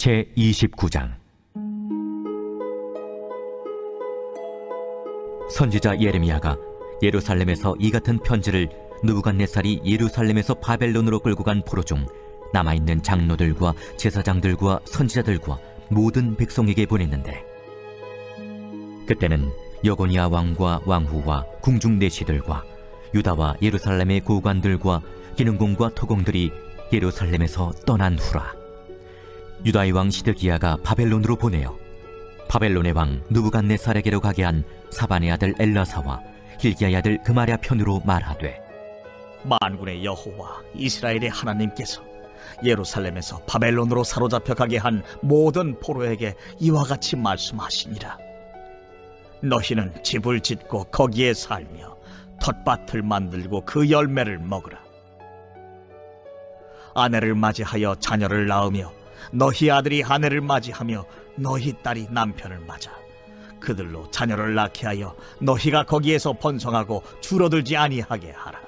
제29장. 선지자 예레미야가 예루살렘에서 이 같은 편지를 느부갓네살이 예루살렘에서 바벨론으로 끌고 간 포로 중 남아있는 장로들과 제사장들과 선지자들과 모든 백성에게 보냈는데, 그때는 여고니아 왕과 왕후와 궁중 내시들과 유다와 예루살렘의 고관들과 기능공과 토공들이 예루살렘에서 떠난 후라. 유다의 왕 시드기야가 바벨론으로 보내어 바벨론의 왕 느부갓네살에게로 가게 한 사반의 아들 엘라사와 hil기야의 아들 그마랴 편으로 말하되, 만군의 여호와 이스라엘의 하나님께서 예루살렘에서 바벨론으로 사로잡혀 가게 한 모든 포로에게 이와 같이 말씀하시니라. 너희는 집을 짓고 거기에 살며 텃밭을 만들고 그 열매를 먹으라. 아내를 맞이하여 자녀를 낳으며 너희 아들이 아내를 맞이하며 너희 딸이 남편을 맞아 그들로 자녀를 낳게 하여 너희가 거기에서 번성하고 줄어들지 아니하게 하라.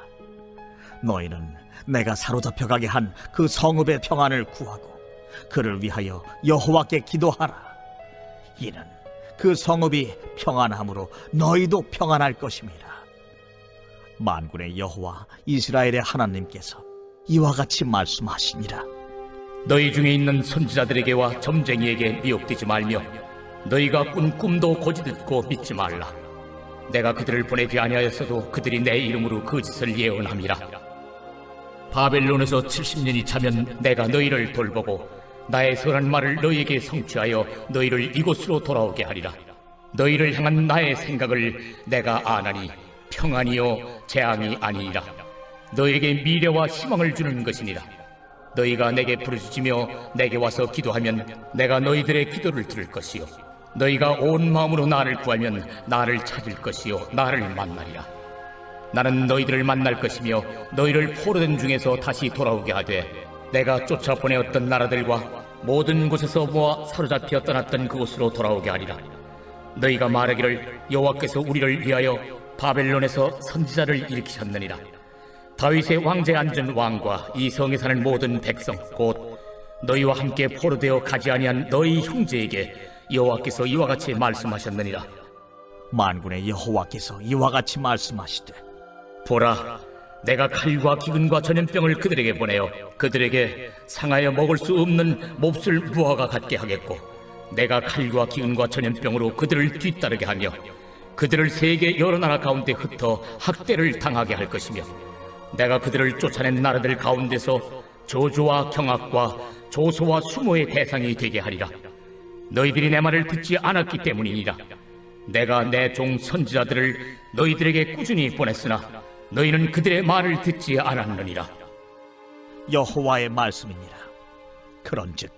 너희는 내가 사로잡혀 가게 한 그 성읍의 평안을 구하고 그를 위하여 여호와께 기도하라. 이는 그 성읍이 평안함으로 너희도 평안할 것임이라. 만군의 여호와 이스라엘의 하나님께서 이와 같이 말씀하시니라. 너희 중에 있는 선지자들에게와 점쟁이에게 미혹되지 말며 너희가 꾼 꿈도 고지 듣고 믿지 말라. 내가 그들을 보내지 아니하였어도 그들이 내 이름으로 그 짓을 예언함이라. 바벨론에서 70년이 차면 내가 너희를 돌보고 나의 선한 말을 너희에게 성취하여 너희를 이곳으로 돌아오게 하리라. 너희를 향한 나의 생각을 내가 아나니 평안이요 재앙이 아니니라. 너희에게 미래와 희망을 주는 것이니라. 너희가 내게 부르짖으며 내게 와서 기도하면 내가 너희들의 기도를 들을 것이요 너희가 온 마음으로 나를 구하면 나를 찾을 것이요 나를 만나리라. 나는 너희들을 만날 것이며 너희를 포로된 중에서 다시 돌아오게 하되 내가 쫓아보내었던 나라들과 모든 곳에서 모아 사로잡혀 떠났던 그곳으로 돌아오게 하리라. 너희가 말하기를 여호와께서 우리를 위하여 바벨론에서 선지자를 일으키셨느니라. 다윗의 왕좌에 앉은 왕과 이 성에 사는 모든 백성 곧 너희와 함께 포로되어 가지 아니한 너희 형제에게 여호와께서 이와 같이 말씀하셨느니라. 만군의 여호와께서 이와 같이 말씀하시되, 보라, 내가 칼과 기근과 전염병을 그들에게 보내어 그들에게 상하여 먹을 수 없는 몹쓸 무화과 같게 하겠고 내가 칼과 기근과 전염병으로 그들을 뒤따르게 하며 그들을 세계 여러 나라 가운데 흩어 학대를 당하게 할 것이며 내가 그들을 쫓아낸 나라들 가운데서 저주와 경악과 조소와 수모의 대상이 되게 하리라. 너희들이 내 말을 듣지 않았기 때문이니라. 내가 내 종 선지자들을 너희들에게 꾸준히 보냈으나 너희는 그들의 말을 듣지 않았느니라. 여호와의 말씀이니라. 그런즉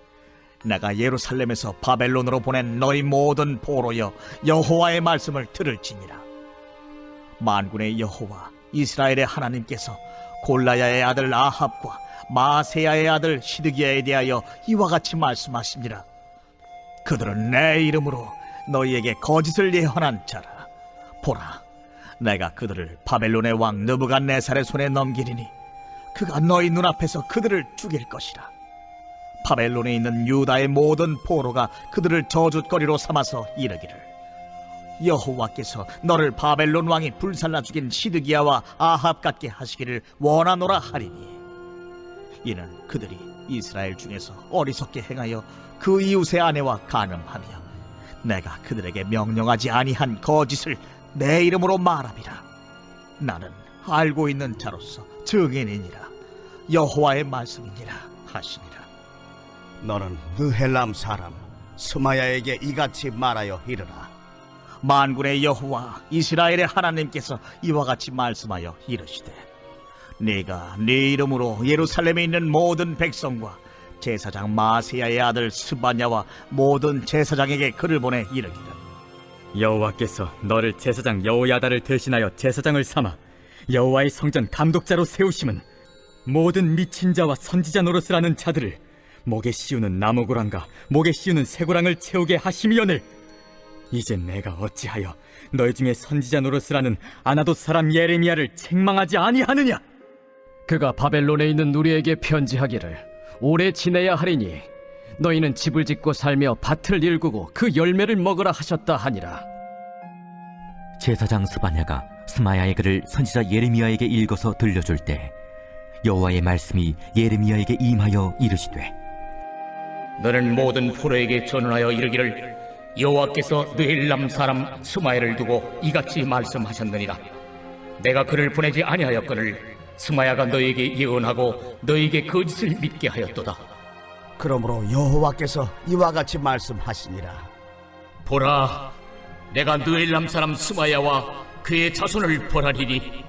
내가 예루살렘에서 바벨론으로 보낸 너희 모든 포로여 여호와의 말씀을 들을지니라. 만군의 여호와 이스라엘의 하나님께서 골라야의 아들 아합과 마세야의 아들 시드기야에 대하여 이와 같이 말씀하시니라. 그들은 내 이름으로 너희에게 거짓을 예언한 자라. 보라, 내가 그들을 바벨론의 왕 느부갓네살의 손에 넘기리니 그가 너희 눈앞에서 그들을 죽일 것이라. 바벨론에 있는 유다의 모든 포로가 그들을 저주거리로 삼아서 이르기를, 여호와께서 너를 바벨론 왕이 불살라 죽인 시드기야와 아합 같게 하시기를 원하노라 하리니, 이는 그들이 이스라엘 중에서 어리석게 행하여 그 이웃의 아내와 간음하며 내가 그들에게 명령하지 아니한 거짓을 내 이름으로 말함이라. 나는 알고 있는 자로서 증인이니라. 여호와의 말씀이니라 하시니라. 너는 느헬람 사람 스마야에게 이같이 말하여 이르라. 만군의 여호와 이스라엘의 하나님께서 이와 같이 말씀하여 이르시되, 네가 네 이름으로 예루살렘에 있는 모든 백성과 제사장 마세야의 아들 스바냐와 모든 제사장에게 글을 보내 이르기를, 여호와께서 너를 제사장 여호야다를 대신하여 제사장을 삼아 여호와의 성전 감독자로 세우심은 모든 미친 자와 선지자 노릇을 하는 자들을 목에 씌우는 나무고랑과 목에 씌우는 쇠고랑을 채우게 하심이오늘, 이제 내가 어찌하여 너희 중에 선지자 노릇을 하는 아나돗 사람 예레미야를 책망하지 아니하느냐? 그가 바벨론에 있는 우리에게 편지하기를 오래 지내야 하리니 너희는 집을 짓고 살며 밭을 일구고 그 열매를 먹으라 하셨다 하니라. 제사장 스바냐가 스마야의 글을 선지자 예레미야에게 읽어서 들려줄 때 여호와의 말씀이 예레미야에게 임하여 이르시되 너는 모든 포로에게 전언하여 이르기를 여호와께서 느헬람 사람 스마야를 두고 이같이 말씀하셨느니라. 내가 그를 보내지 아니하였거늘 스마야가 너에게 예언하고 너에게 거짓을 믿게 하였도다. 그러므로 여호와께서 이와 같이 말씀하시니라. 보라, 내가 느헬람 사람 스마야와 그의 자손을 벌하리니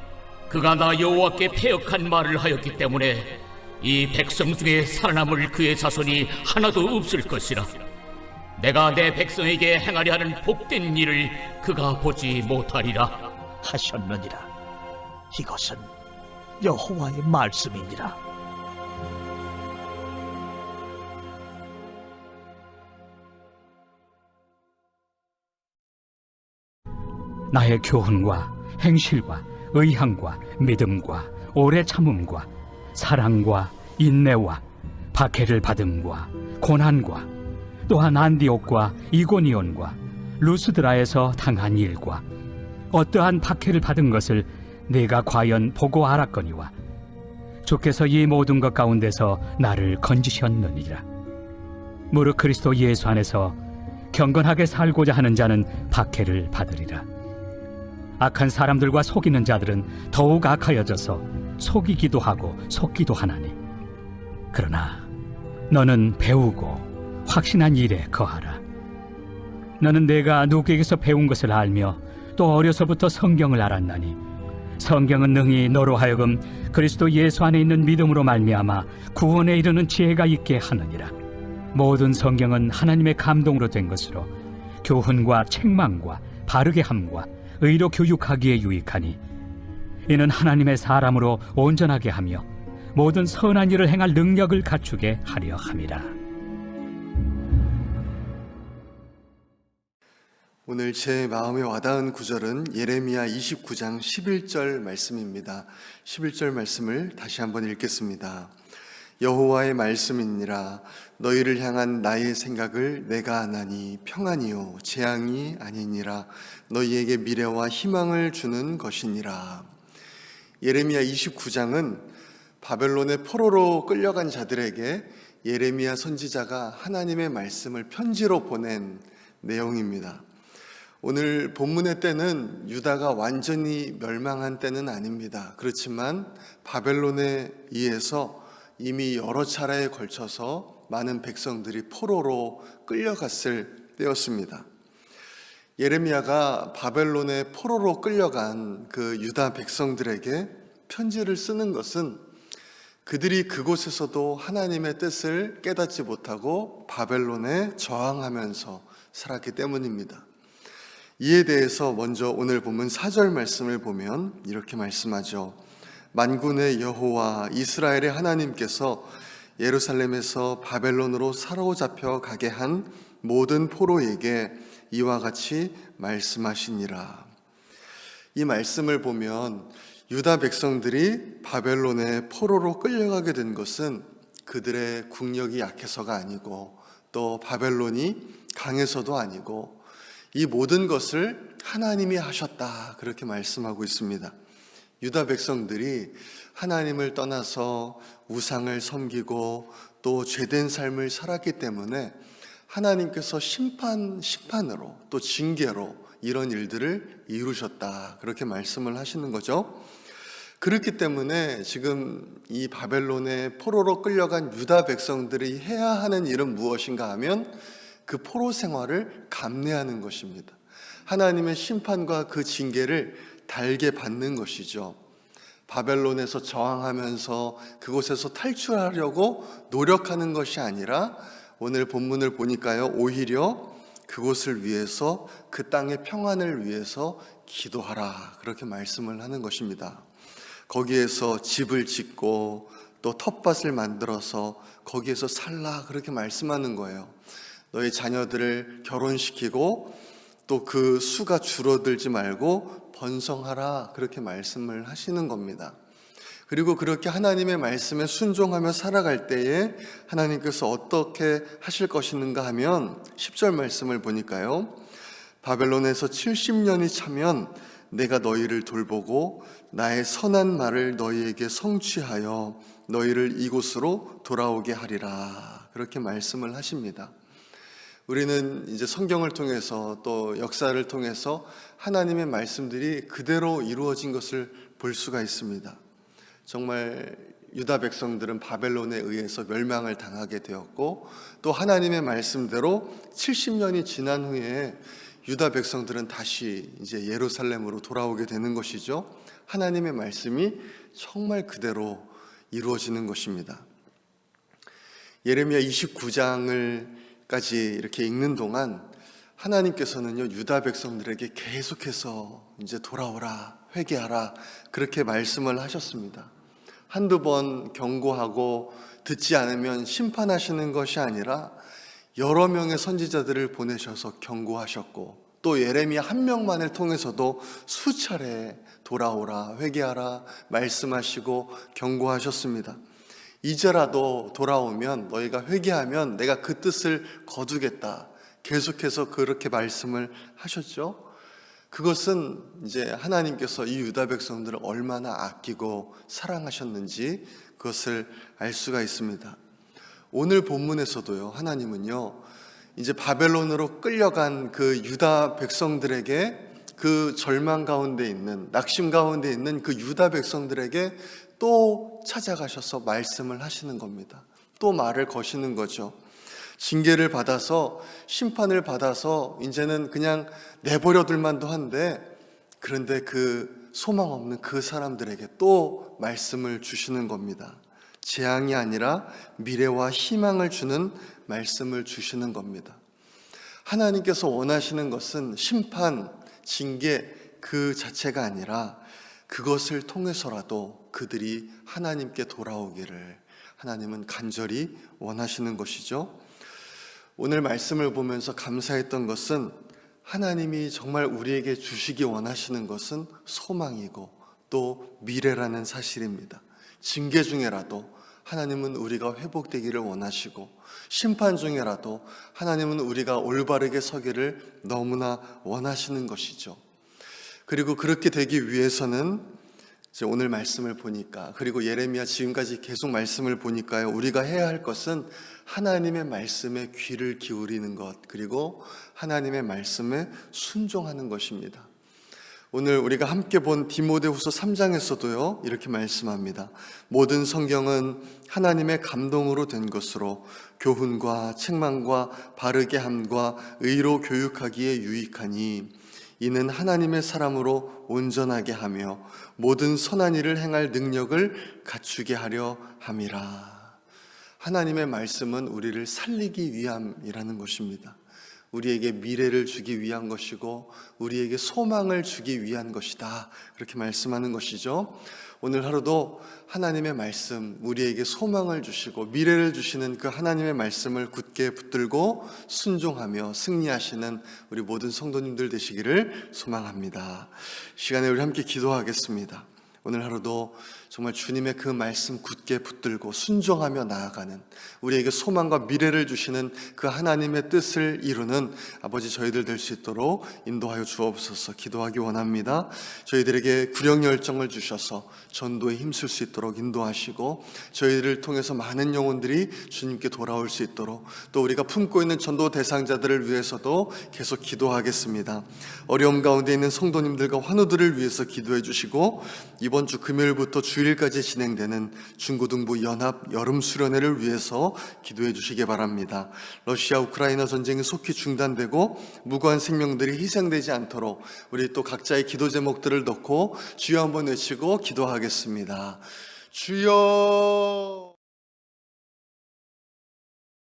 그가 나 여호와께 패역한 말을 하였기 때문에 이 백성 중에 살아남을 그의 자손이 하나도 없을 것이라. 내가 내 백성에게 행하려 하는 복된 일을 그가 보지 못하리라 하셨느니라. 이것은 여호와의 말씀이니라. 나의 교훈과 행실과 의향과 믿음과 오래 참음과 사랑과 인내와 박해를 받음과 고난과 또한 안디옥과 이고니온과 루스드라에서 당한 일과 어떠한 박해를 받은 것을 내가 과연 보고 알았거니와 주께서 이 모든 것 가운데서 나를 건지셨느니라. 무릇 그리스도 예수 안에서 경건하게 살고자 하는 자는 박해를 받으리라. 악한 사람들과 속이는 자들은 더욱 악하여져서 속이기도 하고 속기도 하나니 그러나 너는 배우고 확신한 일에 거하라. 너는 내가 누구에게서 배운 것을 알며 또 어려서부터 성경을 알았나니 성경은 능히 너로 하여금 그리스도 예수 안에 있는 믿음으로 말미암아 구원에 이르는 지혜가 있게 하느니라. 모든 성경은 하나님의 감동으로 된 것으로 교훈과 책망과 바르게 함과 의로 교육하기에 유익하니 이는 하나님의 사람으로 온전하게 하며 모든 선한 일을 행할 능력을 갖추게 하려 함이라. 오늘 제 마음에 와닿은 구절은 예레미야 29장 11절 말씀입니다. 11절 말씀을 다시 한번 읽겠습니다. 여호와의 말씀이니라. 너희를 향한 나의 생각을 내가 아나니 평안이요 재앙이 아니니라. 너희에게 미래와 희망을 주는 것이니라. 예레미야 29장은 바벨론의 포로로 끌려간 자들에게 예레미야 선지자가 하나님의 말씀을 편지로 보낸 내용입니다. 오늘 본문의 때는 유다가 완전히 멸망한 때는 아닙니다. 그렇지만 바벨론에 의해서 이미 여러 차례에 걸쳐서 많은 백성들이 포로로 끌려갔을 때였습니다. 예레미야가 바벨론의 포로로 끌려간 그 유다 백성들에게 편지를 쓰는 것은 그들이 그곳에서도 하나님의 뜻을 깨닫지 못하고 바벨론에 저항하면서 살았기 때문입니다. 이에 대해서 먼저 오늘 본문 4절 말씀을 보면 이렇게 말씀하죠. 만군의 여호와 이스라엘의 하나님께서 예루살렘에서 바벨론으로 사로잡혀 가게 한 모든 포로에게 이와 같이 말씀하시니라. 이 말씀을 보면 유다 백성들이 바벨론의 포로로 끌려가게 된 것은 그들의 국력이 약해서가 아니고 또 바벨론이 강해서도 아니고 이 모든 것을 하나님이 하셨다, 그렇게 말씀하고 있습니다. 유다 백성들이 하나님을 떠나서 우상을 섬기고 또 죄된 삶을 살았기 때문에 하나님께서 심판으로 또 징계로 이런 일들을 이루셨다, 그렇게 말씀을 하시는 거죠. 그렇기 때문에 지금 이 바벨론의 포로로 끌려간 유다 백성들이 해야 하는 일은 무엇인가 하면 그 포로 생활을 감내하는 것입니다. 하나님의 심판과 그 징계를 달게 받는 것이죠. 바벨론에서 저항하면서 그곳에서 탈출하려고 노력하는 것이 아니라 오늘 본문을 보니까요, 오히려 그곳을 위해서, 그 땅의 평안을 위해서 기도하라, 그렇게 말씀을 하는 것입니다. 거기에서 집을 짓고 또 텃밭을 만들어서 거기에서 살라, 그렇게 말씀하는 거예요. 너희 자녀들을 결혼시키고 또 그 수가 줄어들지 말고 번성하라, 그렇게 말씀을 하시는 겁니다. 그리고 그렇게 하나님의 말씀에 순종하며 살아갈 때에 하나님께서 어떻게 하실 것인가 하면 10절 말씀을 보니까요, 바벨론에서 70년이 차면 내가 너희를 돌보고 나의 선한 말을 너희에게 성취하여 너희를 이곳으로 돌아오게 하리라, 그렇게 말씀을 하십니다. 우리는 이제 성경을 통해서 또 역사를 통해서 하나님의 말씀들이 그대로 이루어진 것을 볼 수가 있습니다. 정말 유다 백성들은 바벨론에 의해서 멸망을 당하게 되었고, 또 하나님의 말씀대로 70년이 지난 후에 유다 백성들은 다시 이제 예루살렘으로 돌아오게 되는 것이죠. 하나님의 말씀이 정말 그대로 이루어지는 것입니다. 예레미야 29장을까지 이렇게 읽는 동안 하나님께서는요, 유다 백성들에게 계속해서 이제 돌아오라, 회개하라, 그렇게 말씀을 하셨습니다. 한두 번 경고하고 듣지 않으면 심판하시는 것이 아니라 여러 명의 선지자들을 보내셔서 경고하셨고, 또 예레미야 한 명만을 통해서도 수차례 돌아오라, 회개하라 말씀하시고 경고하셨습니다. 이제라도 돌아오면, 너희가 회개하면 내가 그 뜻을 거두겠다, 계속해서 그렇게 말씀을 하셨죠. 그것은 이제 하나님께서 이 유다 백성들을 얼마나 아끼고 사랑하셨는지 그것을 알 수가 있습니다. 오늘 본문에서도요, 하나님은요, 이제 바벨론으로 끌려간 그 유다 백성들에게, 그 절망 가운데 있는, 낙심 가운데 있는 그 유다 백성들에게 또 찾아가셔서 말씀을 하시는 겁니다. 또 말을 거시는 거죠. 징계를 받아서, 심판을 받아서 이제는 그냥 내버려둘 만도 한데, 그런데 그 소망 없는 그 사람들에게 또 말씀을 주시는 겁니다. 재앙이 아니라 미래와 희망을 주는 말씀을 주시는 겁니다. 하나님께서 원하시는 것은 심판, 징계 그 자체가 아니라 그것을 통해서라도 그들이 하나님께 돌아오기를 하나님은 간절히 원하시는 것이죠. 오늘 말씀을 보면서 감사했던 것은, 하나님이 정말 우리에게 주시기 원하시는 것은 소망이고 또 미래라는 사실입니다. 징계 중에라도 하나님은 우리가 회복되기를 원하시고, 심판 중에라도 하나님은 우리가 올바르게 서기를 너무나 원하시는 것이죠. 그리고 그렇게 되기 위해서는 이제 오늘 말씀을 보니까, 그리고 예레미야 지금까지 계속 말씀을 보니까요, 우리가 해야 할 것은 하나님의 말씀에 귀를 기울이는 것, 그리고 하나님의 말씀에 순종하는 것입니다. 오늘 우리가 함께 본 디모데후서 3장에서도요, 이렇게 말씀합니다. 모든 성경은 하나님의 감동으로 된 것으로 교훈과 책망과 바르게 함과 의로 교육하기에 유익하니, 이는 하나님의 사람으로 온전하게 하며 모든 선한 일을 행할 능력을 갖추게 하려 함이라. 하나님의 말씀은 우리를 살리기 위함이라는 것입니다. 우리에게 미래를 주기 위한 것이고 우리에게 소망을 주기 위한 것이다, 그렇게 말씀하는 것이죠. 오늘 하루도 하나님의 말씀, 우리에게 소망을 주시고 미래를 주시는 그 하나님의 말씀을 굳게 붙들고 순종하며 승리하시는 우리 모든 성도님들 되시기를 소망합니다. 시간에 우리 함께 기도하겠습니다. 오늘 하루도 정말 주님의 그 말씀 굳게 붙들고 순종하며 나아가는, 우리에게 소망과 미래를 주시는 그 하나님의 뜻을 이루는 아버지 저희들 될 수 있도록 인도하여 주옵소서. 기도하기 원합니다. 저희들에게 구령 열정을 주셔서 전도에 힘쓸 수 있도록 인도하시고, 저희들을 통해서 많은 영혼들이 주님께 돌아올 수 있도록, 또 우리가 품고 있는 전도 대상자들을 위해서도 계속 기도하겠습니다. 어려움 가운데 있는 성도님들과 환우들을 위해서 기도해 주시고, 이번 주 금요일부터 주일까지 진행되는 중고등부 연합 여름 수련회를 위해서 기도해 주시기 바랍니다. 러시아 우크라이나 전쟁이 속히 중단되고 무고한 생명들이 희생되지 않도록 우리 또 각자의 기도 제목들을 넣고 주여 한번 외치고 기도하겠습니다. 주여.